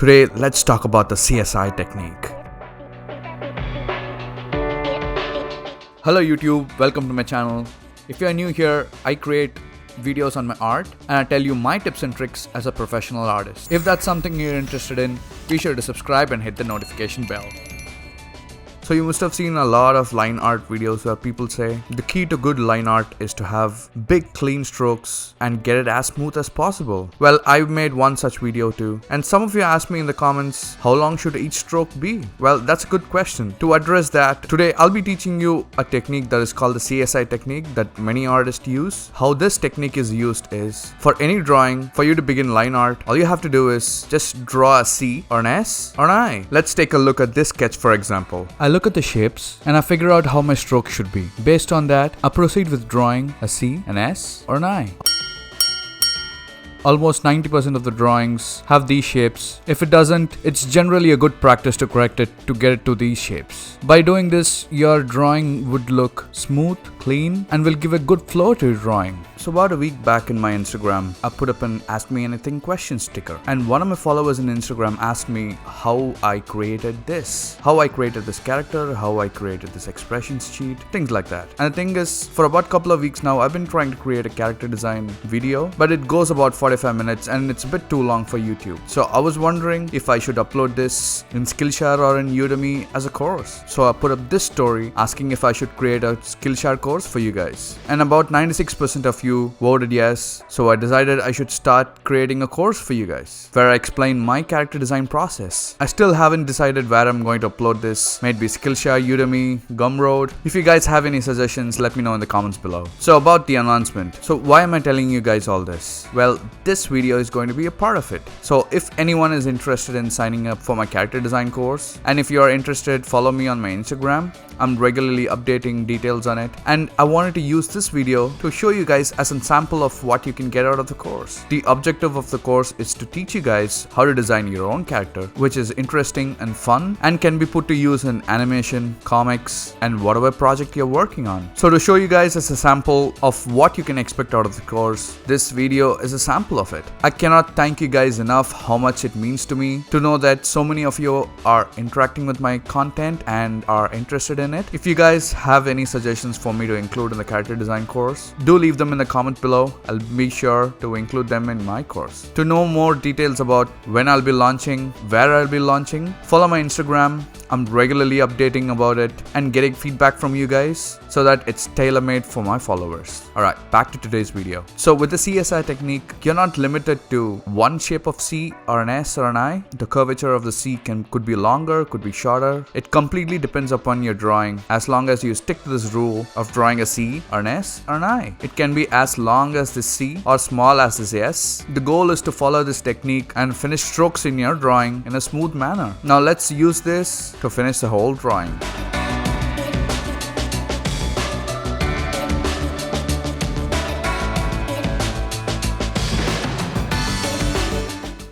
Today, let's talk about the Csi technique. Hello YouTube, welcome to my channel. If you are new here, I create videos on my art and I tell you my tips and tricks as a professional artist. If that's something you're interested in, be sure to subscribe and hit the notification bell. So you must have seen a lot of line art videos where people say the key to good line art is to have big clean strokes and get it as smooth as possible. Well, I've made one such video too, and some of you asked me in the comments, how long should each stroke be? Well, that's a good question. To address that, today I'll be teaching you a technique that is called the Csi technique that many artists use. How this technique is used is, for any drawing, for you to begin line art, all you have to do is just draw a C or an S or an I. Let's take a look at this sketch for example. I look at the shapes and I figure out how my stroke should be. Based on that, I proceed with drawing a C, an S, or an I. Almost 90% of the drawings have these shapes. If it doesn't, it's generally a good practice to correct it to get it to these shapes. By doing this, your drawing would look smooth, clean, and will give a good flow to your drawing. So about a week back in my Instagram, I put up an Ask Me Anything question sticker. And one of my followers in Instagram asked me how I created this. How I created this character, how I created this expression sheet, things like that. And the thing is, for about a couple of weeks now, I've been trying to create a character design video, but it goes about 45 minutes and it's a bit too long for YouTube. So I was wondering if I should upload this in Skillshare or in Udemy as a course. So I put up this story asking if I should create a Skillshare course for you guys. And about 96% of you voted yes. So I decided I should start creating a course for you guys where I explain my character design process. I still haven't decided where I'm going to upload this. Maybe Skillshare, Udemy, Gumroad. If you guys have any suggestions, let me know in the comments below. So about the announcement. So why am I telling you guys all this? Well, this video is going to be a part of it. So if anyone is interested in signing up for my character design course, and if you are interested, follow me on my Instagram. I'm regularly updating details on it, and I wanted to use this video to show you guys as a sample of what you can get out of the course. The objective of the course is to teach you guys how to design your own character, which is interesting and fun and can be put to use in animation, comics, and whatever project you're working on. So to show you guys as a sample of what you can expect out of the course, this video is a sample of it. I cannot thank you guys enough how much it means to me to know that so many of you are interacting with my content and are interested in it. If you guys have any suggestions for me to include in the character design course, do leave them in the comment below. I'll be sure to include them in my course. To know more details about when I'll be launching, where I'll be launching, follow my Instagram. I'm regularly updating about it and getting feedback from you guys so that it's tailor-made for my followers. Alright, back to today's video. So with the Csi technique, you're not limited to one shape of C or an S or an I. The curvature of the C could be longer, could be shorter. It completely depends upon your drawing, as long as you stick to this rule of drawing a C or an S or an I. It can be as long as this C or small as this S. The goal is to follow this technique and finish strokes in your drawing in a smooth manner. Now let's use this to finish the whole drawing.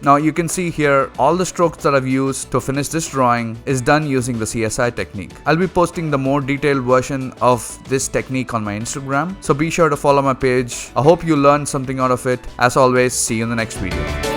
Now you can see here all the strokes that I've used to finish this drawing is done using the Csi technique. I'll be posting the more detailed version of this technique on my Instagram, so be sure to follow my page. I hope you learned something out of it. As always, see you in the next video.